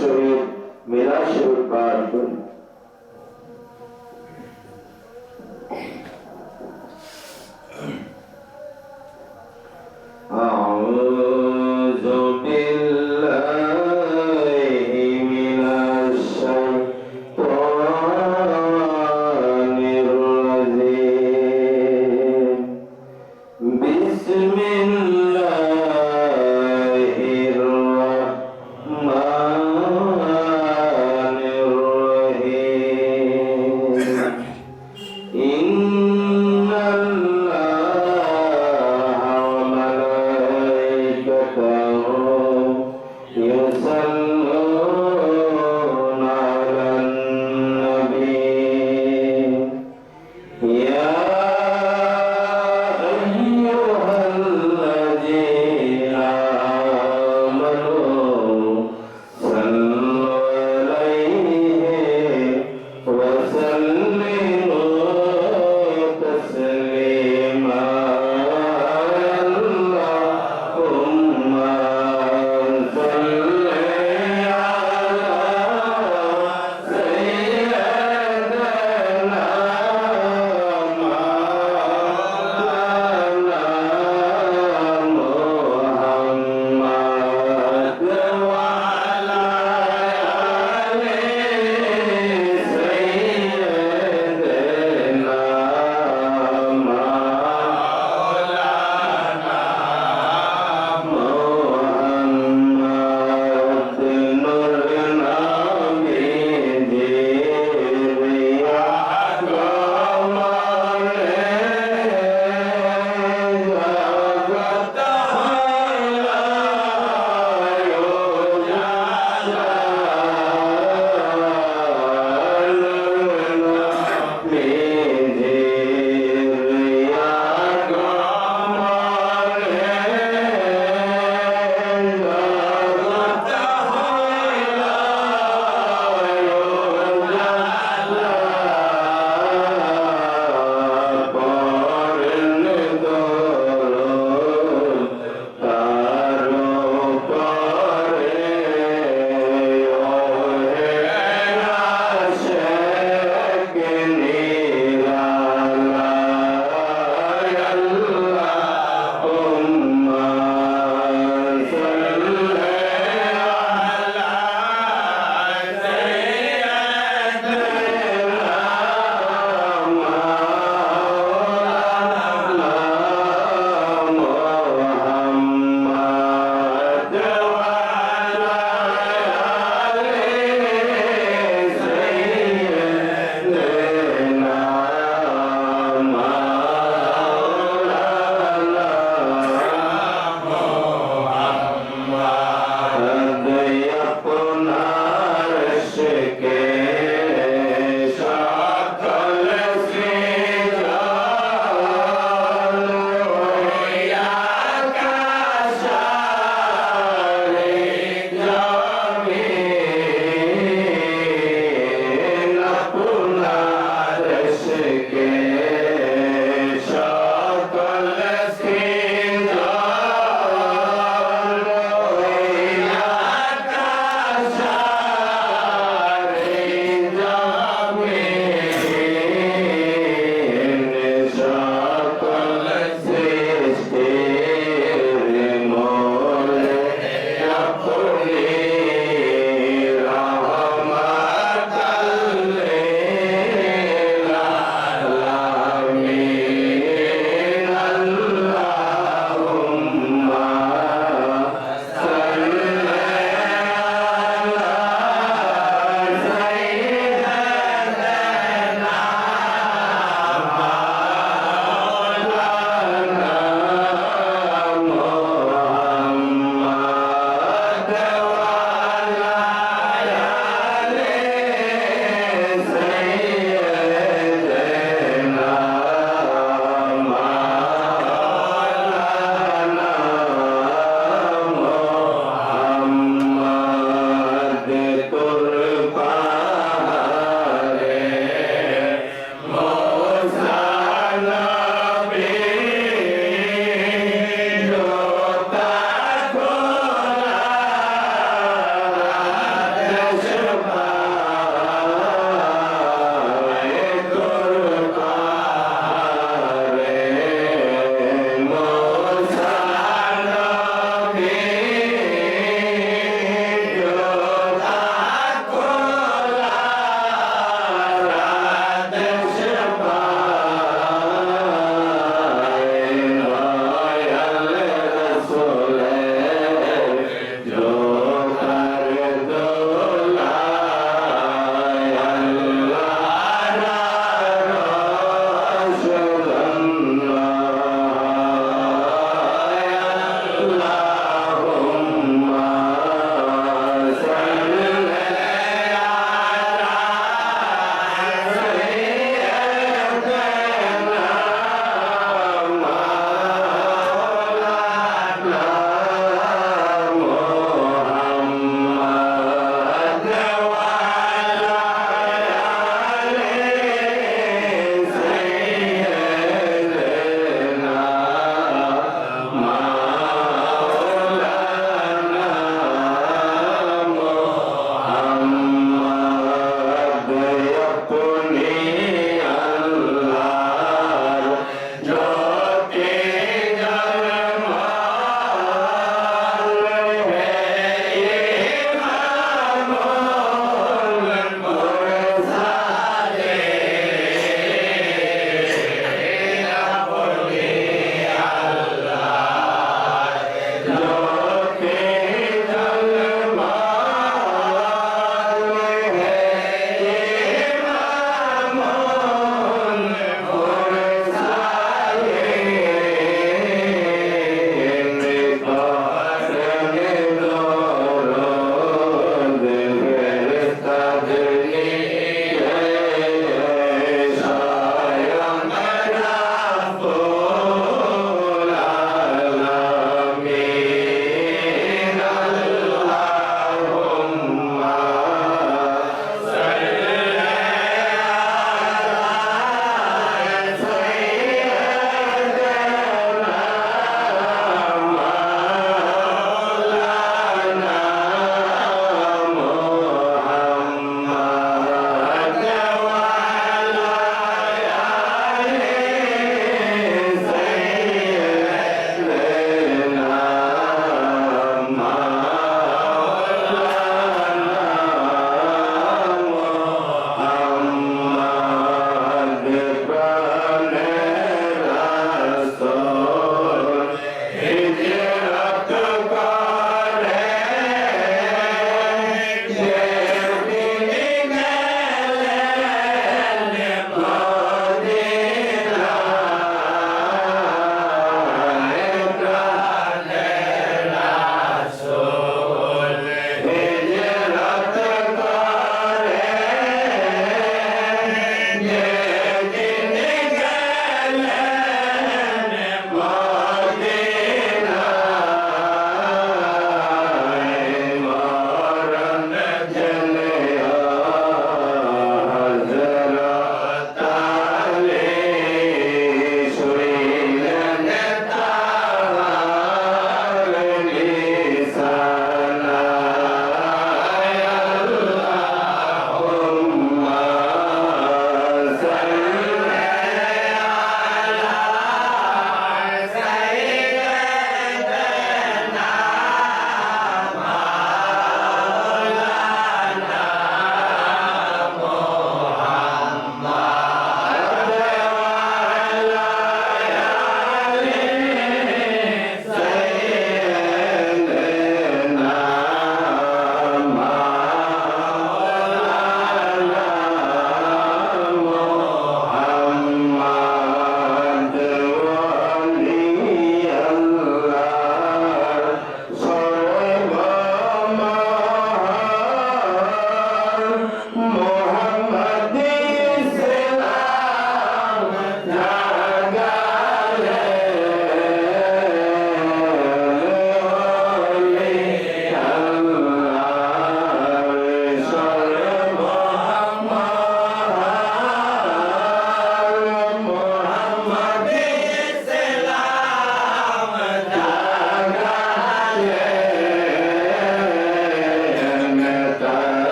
সহিত মিলাদ শরীফ পাঠ করুন। أعوذ بالله من الشيطان الرجيم بسم الله الرحمن الرحيم إن الله وملائكته يصلون على النبي يا أيها الذين آمنوا صلوا عليه وسلموا تسليما اللهم صل على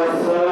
Rasulullah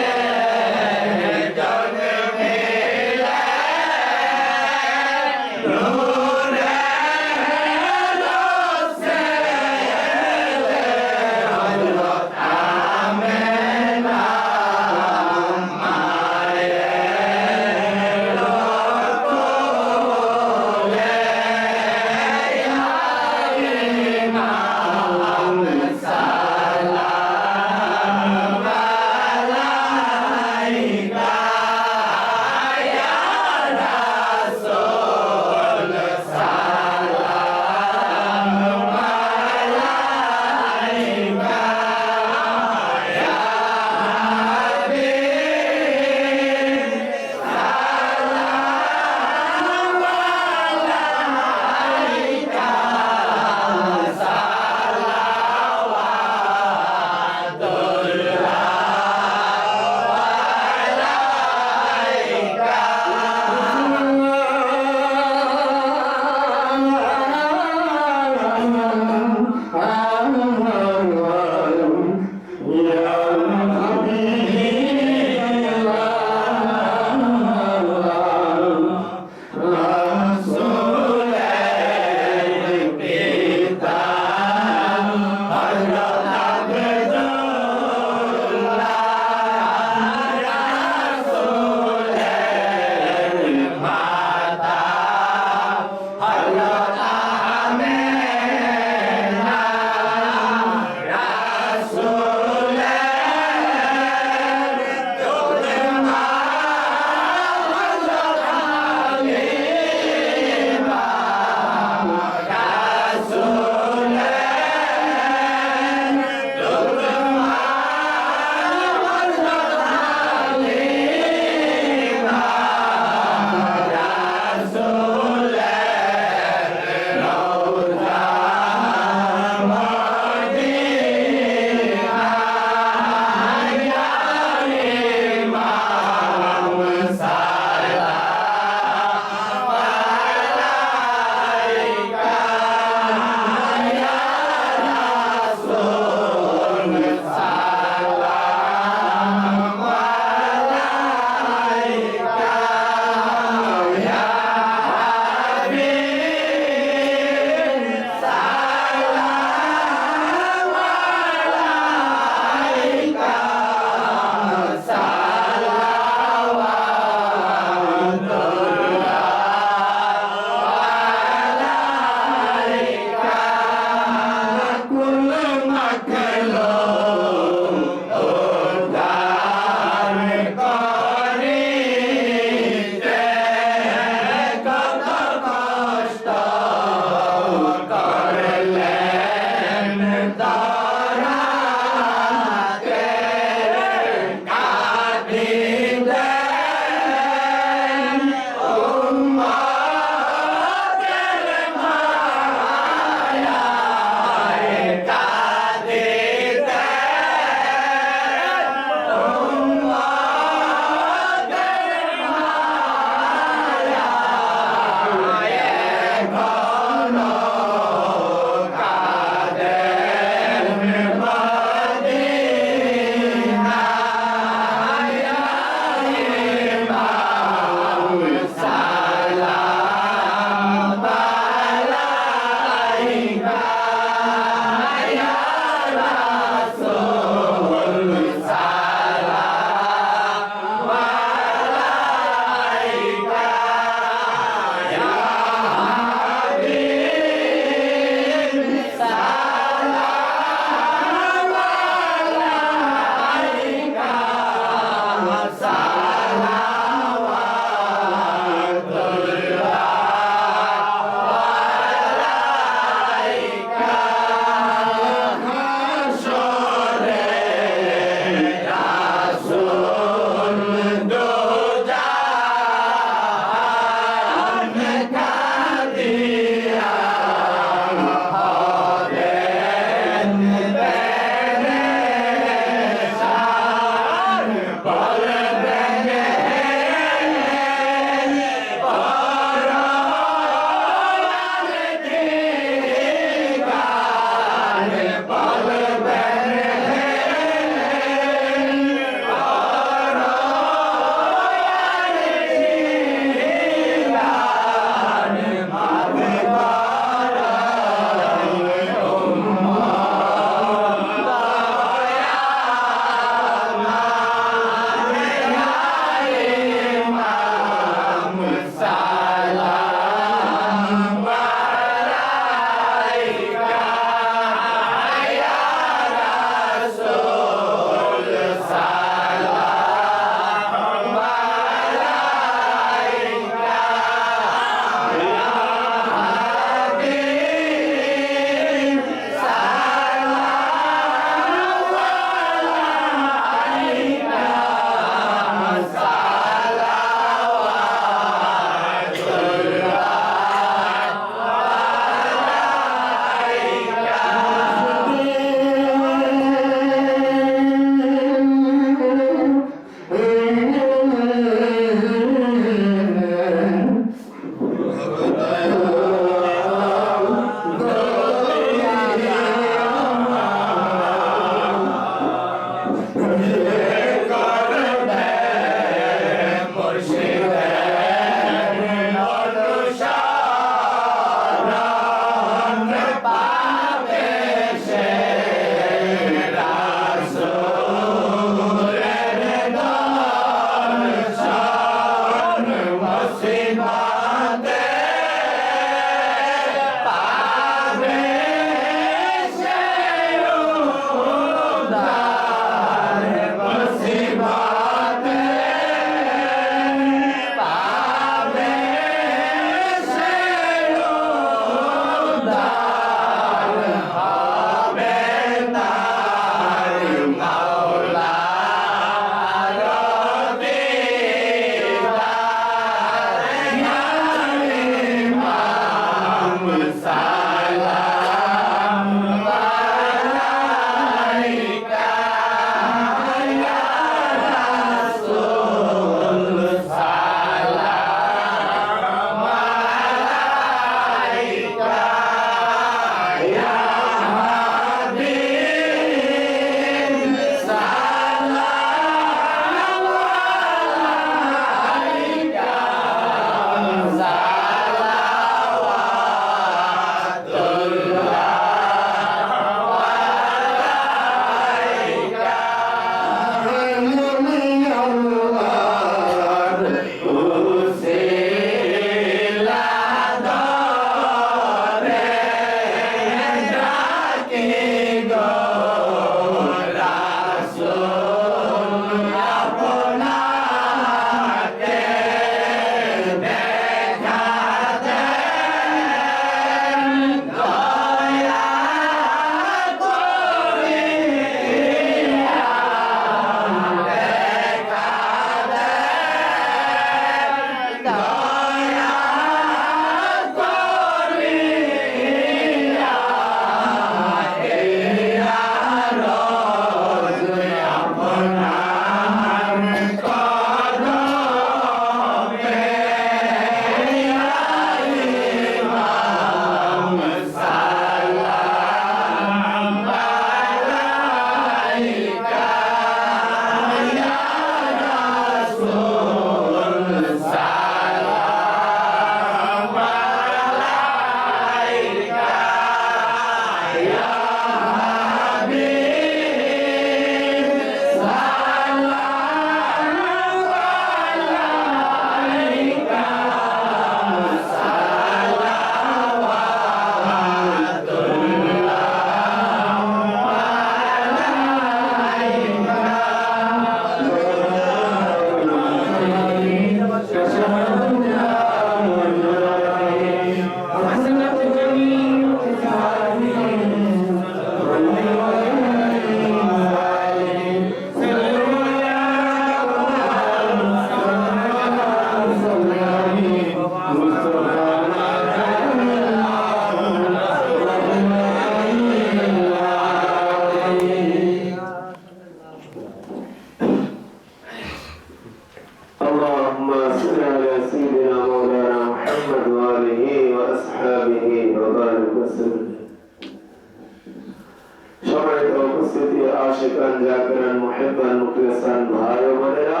সম্মানিত উপস্থিতি, আশিকান জাকিরান মুহিব্বান মুখলিসান ভাই ও বোনেরা,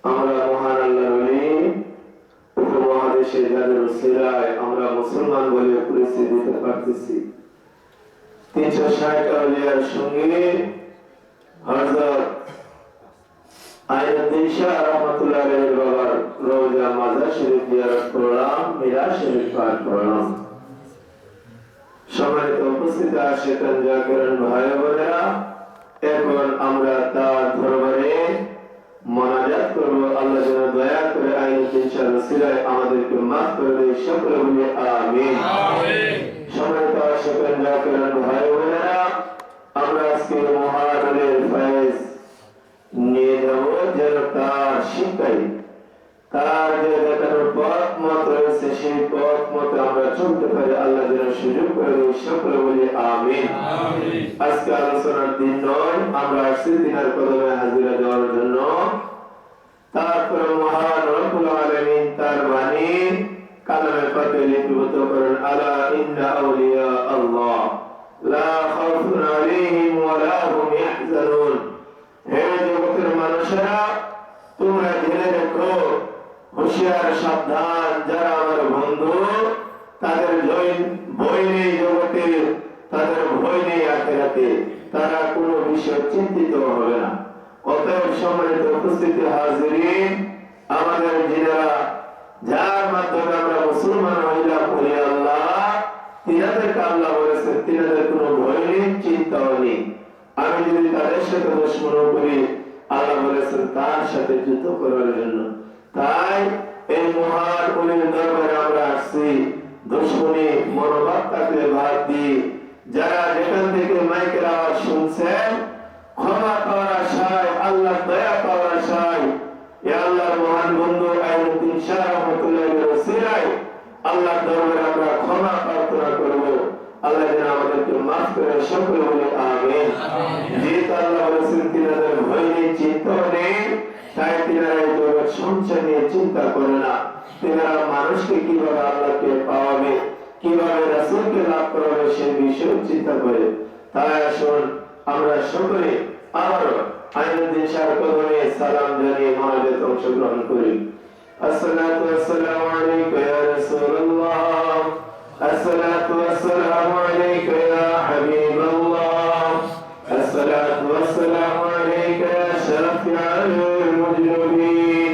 আমরা মহান আল্লাহর ওলি উপমহাদেশে যাদের উসিলায় আমরা মুসলমান বলে পরিচয় দিতে পারতেছি। 360 আউলিয়ার সঙ্গে হযরত আইনুদ্দিন শাহ রাহমাতুল্লাহ আলাইহির বাবার রওজা মাজার শরীফ জিয়ারত করলাম, মিরাজ শরীফ পাঠ করলাম। সম্মানিত উপস্থিতি, আশিকান জাকিরান ভাই ও বোনেরা, এখন আমরা তার দরবারে মোনাজাত করব। আল্লাহ যেন দয়া করে আইনুদ্দিন শাহ রসিলায় আমাদেরকে মাফ করে দেয়, সকলে বলি আমিন। সম্মানিত আশিকান জাকিরান ভাই ও বোনেরা, আমরা আজকে মহানের ফয়েজ নিয়ে যাব যেন তার শিক্ষায় তার যে দেখানোর পথ মত রয়েছে সেই পথ মতো আমরা চলতে পারি। আল্লাহ যেন সুযোগ করে দেয়, সকলে বলি আমিন। আজকে আলোচনার দিন নয়, আমরা আসছি দিনের কদমে হাজিরা দেওয়ার জন্য। তারপরে মহান রব্বুল আলামিন তার বাণী কালামে পাকে লিপিবদ্ধ করেন, আলা ইন্না আউলিয়া আল্লাহ লা খাউফুন আলাইহিম ওয়া লা হুম ইয়াহজানুন। হে জগতের মানুষেরা, তোমরা জেনে রেখো, হুঁশিয়ার সাবধান, যারা আমার বন্ধু তাদের ভয় নেই জগতে, তাদের ভয় নেই আখিরাতে, তারা কোনো বিষয় চিন্তিত হবে না। অতএব সম্মানিত উপস্থিতি হাজিরিন, আমাদের যিনারা যার মাধ্যমে আমরা মুসলমান হইলাম বলি আল্লাহ, তিনাদেরকে আল্লাহ বলেছেন তিনাদের কোনো ভয় নেই, চিন্তাও নেই। আমি যদি তাদের সাথে দুশমন করি, আল্লাহ বলেছেন তার সাথে যুদ্ধ করার জন্য। তাই এই মহান ওলির দরবারে আমরা আসছি দুশমনী মনোভাব থাকলে বাদ দিয়ে, যারা যেখান থেকে মাইকের আওয়াজ শুনছেন, ক্ষমা পাওয়ার আশায়, আল্লাহ দয়া পাওয়ার আশায়, এ আল্লাহর মহান বন্ধু আইনুদ্দিন শাহ রাহমাতুল্লাহির ওসিলায় আল্লাহর দরবারে আমরা ক্ষমা প্রার্থনা করব। আল্লাহ যেন আমাদেরকে মাফ করে, সকলে বলে আমিন। যেহেতু আল্লাহ বলেছেন তিনাদের ভয় নেই, চিন্তাও নেই, তাই তিনারা এই জগৎ সংসার নিয়ে চিন্তা করে না। তিনারা মানুষকে কিভাবে আল্লাহকে পাওয়াবে, কিভাবে রাসূলকে লাভ করাবে সে বিষয়ে চিন্তা করে। তাই আসুন আমরা সকলে আবারও আইনুদ্দিন শাহর কদমে সালাম জানিয়ে মোনাজাতে অংশগ্রহণ করি। আসসালাতু ওয়াসসালামু আলাইকা ইয়া রাসূলুল্লাহ, আসসালাতু ওয়াসসালামু আলাইকা ইয়া হাবিবাল্লাহ, আসসালাতু ওয়াসসালামু আলাইকা ইয়া শাফি'আল মুজরিমিন,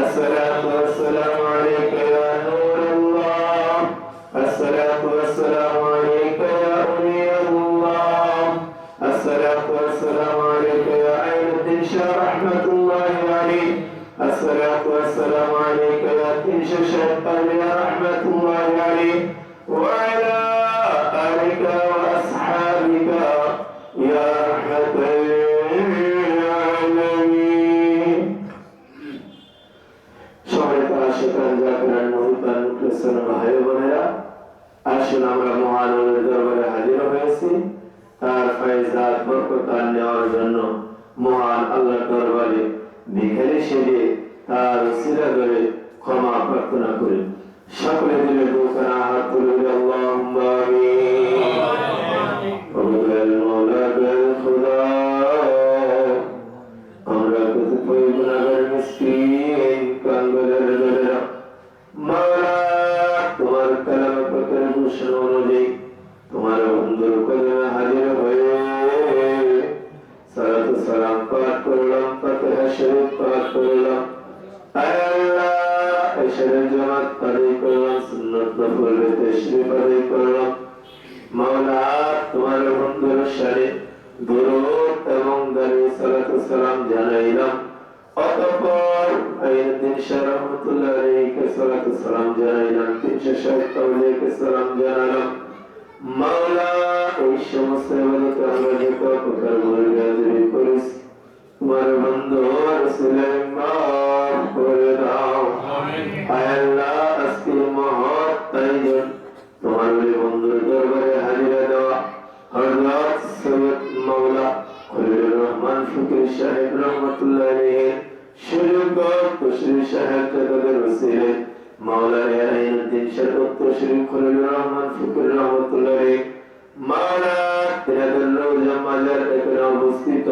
আসসালাতু ওয়াসসালামু আলাইকা ইয়া নূরুল্লাহ, আসসালাতু ওয়াসসালামু আলাইকা ইয়া আউলিয়াল্লাহ, আসসালাতু ওয়াসসালামু আলাইকা ইয়া আইনুদ্দিন শাহ রাহমাতুল্লাহি আলাইহি, আসসালাতু ওয়াসসালামু আলাইকা ইয়া তিনশা শাহ আউলিয়া রাহমাতুল্লাহি আলাইহি ওয়া আলা আলিকা ওয়া আসহাবিকা ইয়া রাহমাতাল আলামিন। সম্মানিত আশিকান জাকিরান মুহিব্বান মুখলিসান ভাই ও বোনেরা, আসুন আমরা মহান ওলির দরবারে হাজির হয়েছি তার ফয়জাত বরকত নেওয়ার জন্য। মহান আল্লাহর দরবারে ভিখারি সেজে তার উসিলা করে ক্ষমা প্রার্থনা করি। সকলে দিলে দুখানা হাত তুলে আল্লাহুম্মা আমিন। ওয়াল মাওলা বিল খুদা, আমরা কতিপয় গুনাহগার মিসকিন কাঙ্গালের দলেরা মাওলা, তোমার কালাম পাকের ঘোষণা অনুযায়ী তোমার বন্ধুর কদমে হাজির হয়ে সালাতু সালাম পাঠ করলাম, ফাতিহা শরীফ পাঠ করলাম। আয় আল্লাহ, ইশারের জামাত আদায় করলাম, সুন্নাত নফল তাশরিফ আদায় করলাম। মাওলা, তোমার বন্ধুর শানে দুরূদ এবং দারুদ সালাতু সালাম জানাইলাম। অতঃপর আইনুদ্দিন শাহ রাহমাতুল্লাহি আলাইহি সালাতু সালাম জানাইলাম, 360 আউলিয়াকে সালাম জানালাম। মাওলা, এই সমস্ত ইবাদত আমরা যে প্রকার ভুল গাজরি করেছি, তোমার বন্ধু রাসূলের মাফ করে দাও। আমিন। আয় আল্লাহ, আজকে মহৎ আয়োজন তোমার ওই বন্ধুর দরবারে হাজিরা দেওয়া হযরত সৈয়দ মাওলা খলিলুর রহমান ফকির সাহেব রাহমাতুল্লাহি আলাইহি সুযোগ্য তশরিফ সাহেব তাদের ওসিলায় মাওলা আইনুদ্দিন তিনশো উত্তর শরীফ খলিলুর রহমান ফকির রহমতুল্লাহ মাওলা তিনাদের রওজা মাজার এখানে অবস্থিত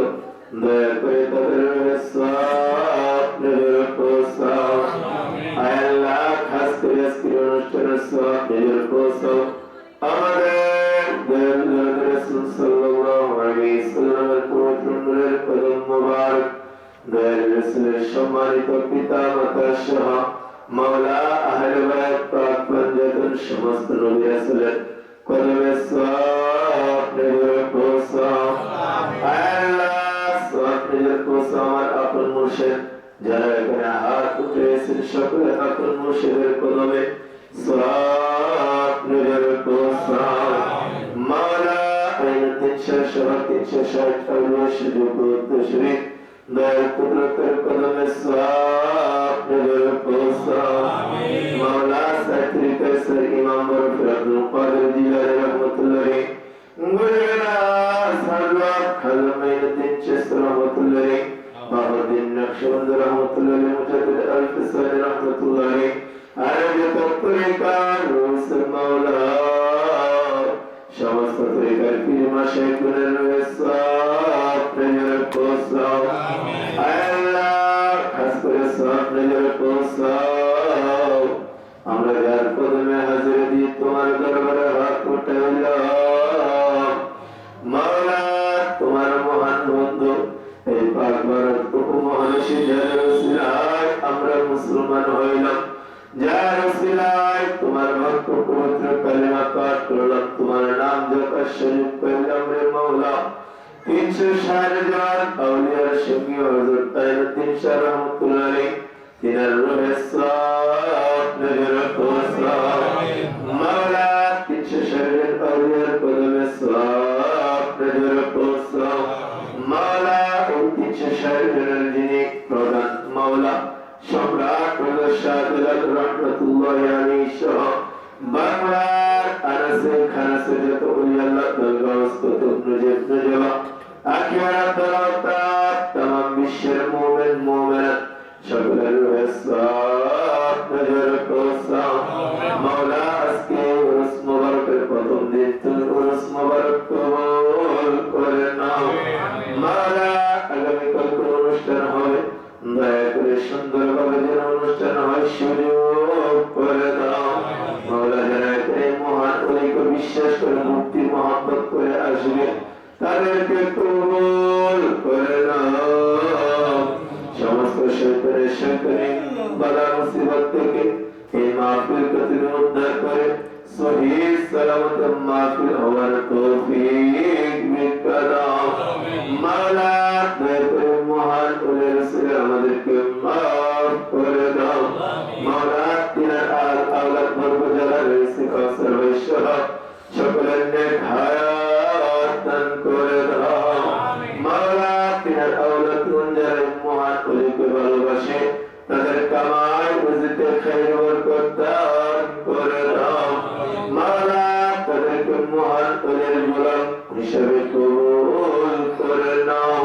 দয়া করে তাদের সওয়াব নজর পৌঁছাও আয় আল্লাহ খাস করে আজকের অনুষ্ঠানের সওয়াব নজর পৌঁছাও আমাদের দয়াল রাসূল সাল্লাল্লাহু আলাইহি ওয়াসাল্লামের পবিত্র নূরের কদম মোবারক দয়াল রাসূলের সম্মানিত পিতা মাতা সহ মাওলা আহলে বায়াত পাক পঞ্জাতন সমস্ত নবী রাসূলের কদমে সওয়াব নজর পৌঁছাও আল্লাহ সওয়াব নজর পৌঁছাও আমার আপন মুর্শিদ যারা এখানে হাত উঠিয়েছেন সকলে আপন মুর্শিদের কদমে সওয়াব নজর পৌঁছাও মাওলা আইন 360 আউলিয়া শরীফ দয়াল কুদরতের কদমে সওয়াব নজর পৌঁছাও মাওলা সাইফুল কায়সার ইমাম বরফর আব্দুল কাদের জিলানী রহমাতুল্লাহ গুরুনা সাল্লাত খালমাইন তিনশিস রহমাতুল্লাহ বাহাউদ্দিন নকশবন্দ রহমাতুল্লাহ মুজাদ্দিদ আল ফিসানি রহমাতুল্লাহ আরবি তরিকার রসুল মাওলা সমস্ত তরিকার পীর মাশায়েখুনের সওয়াব নজর পৌঁছাও আল্লাহ খাস করে সওয়াব নজর পৌঁছাও আমরা যার কদমে হাজির দিয়ে তোমার দরবারে হাত উঠাইলাম মাওলা তোমার মহান বন্ধু এই পাক ভারত উপমহাদেশে যার ওসিলায় আমরা মুসলমান হইলাম যার ওসিলায় তোমার ভক্ত পবিত্র কালিমা পাঠ করলাম তোমার নাম জপা শরীফ পেলাম রে মাওলা 360 জন আউলিয়ার সঙ্গী হযরত তাইয়ুদ্দিন শাহ রহমাতুল্লাহ আলাইহি তিনার রূহে সওয়াব নজর পৌঁছাও মাওলা 360 জন আউলিয়ার কদমে সওয়াব নজর পৌঁছাও মাওলা 360 জনের যিনি প্রধান মাওলা সম্রাট শাহ জালাল রহমাতুল্লাহি আলাইহি সহ বাংলার আনাসে খানাসে যত ওলি আল্লাহ দরগাহ কুতুব নজবা আখিরাত দরওয়াত तमाम বিশ্বের মুমিন মুমিনাত সকলের সওয়াব নজর পৌঁছাও মাওলা আজকে উরুস মুবারকের প্রথম দিন তুমি উরুস মুবারক কবুল করে নাও মাওলা আগামীকাল কোন অনুষ্ঠান হবে দয়া করে সুন্দরভাবে যেন অনুষ্ঠান হয় সুযোগ করে দাও মাওলা যারা এই মহান ওলিকে বিশ্বাস করে মুক্তি মহব্বত করে আসবে তাদেরকে কবুল করে নাও সমস্ত শয়তানি বালা মুসিবত থেকে এই মাহফিলকে তুমি উদ্ধার করে সহিহ সালামত মাহফিল হওয়ার তৌফিক মিকা দাও মাওলা দয়া করে মহান ওলি রাসূল আমাদেরকে মাফ করে দাও মাওলা তিনার আওলাদ বর্গ যারা রয়েছে কাউসার বৈশ্য সকলের নেক হায়াত দান করে দাও মাওলা তিনার আওলাদ যারা মহান ওলিকে ভালোবাসে তাদের কামাই রুজিতে খায়র বরকত দান করে দাও মাওলা তাদেরকে মহান ওলির গোলাম হিসেবে কবুল করে নাও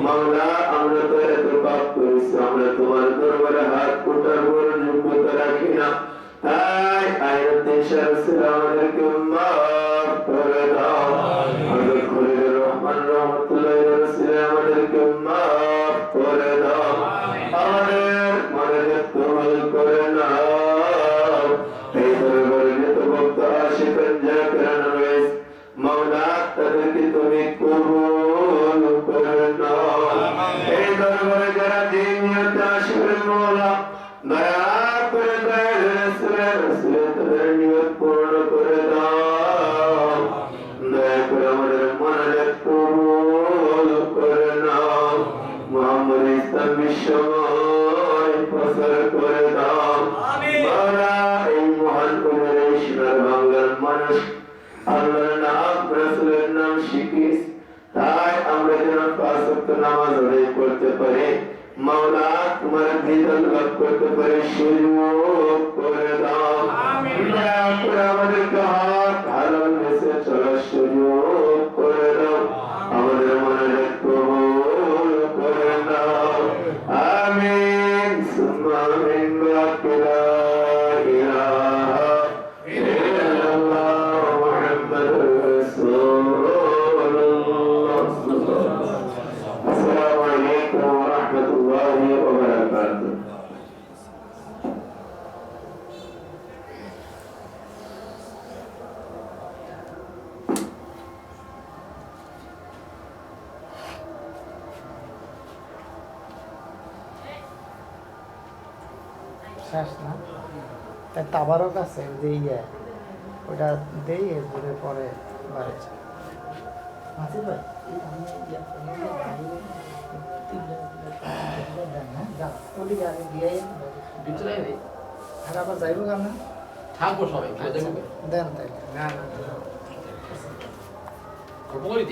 মাওলা আমরা তো এত পাপ করেছি আমরা তোমার দরবারে হাত কোটার বড় যোগ্যতা রাখি না তাই আইয়ুদ্দিন শাহ রাসূল আমাদেরকে মাফ করে দাও হযরত খলিলুর রহমান রহমাতুল্লাহি রাসূল আমাদেরকে মাফ করে দাও আমাদের মনে কবুল করে নাও এই দরবারে যত ভক্ত আশিকান জাকিরান রয়েছে মাওলা তাদেরকে তুমি কবুল করে নাও এই দরবারে যারা দিন নিয়তে আসবেন মাওলা দয়া করে রাসূল তাদের নিয়ত পূর্ণ করে দাও দয়া করে আমাদের মনে কবুল করে নাও মুহাম্মদ ইসলাম বিশ্বময় প্রচার করে দাও মাওলা এই মহান ওলির সোনার বাংলার মানুষ আল্লাহর নাম রাসূলের নাম শিখিস তাই আমরা যেন 5 ওয়াক্ত নামাজ আদায় করতে পারি মাওলা তোমার দিদার লাভ করতে পারি সুযোগ করে দাও দয়া করে আমাদেরকে হাত হালাল বেঁচে চলার সুযোগ করে দাও আমাদের মনে কবুল করে দাও আমিন সুম্মা আমিন লা ইলাহা শেষ না তাই তাবারক আছে যে ইয়ে ওটা দেই এরপরে পরে বাড়ি আসিফ ভাই আর আবার যাইব কেন থাকবো সবাই দেন তাই না না গল্প করি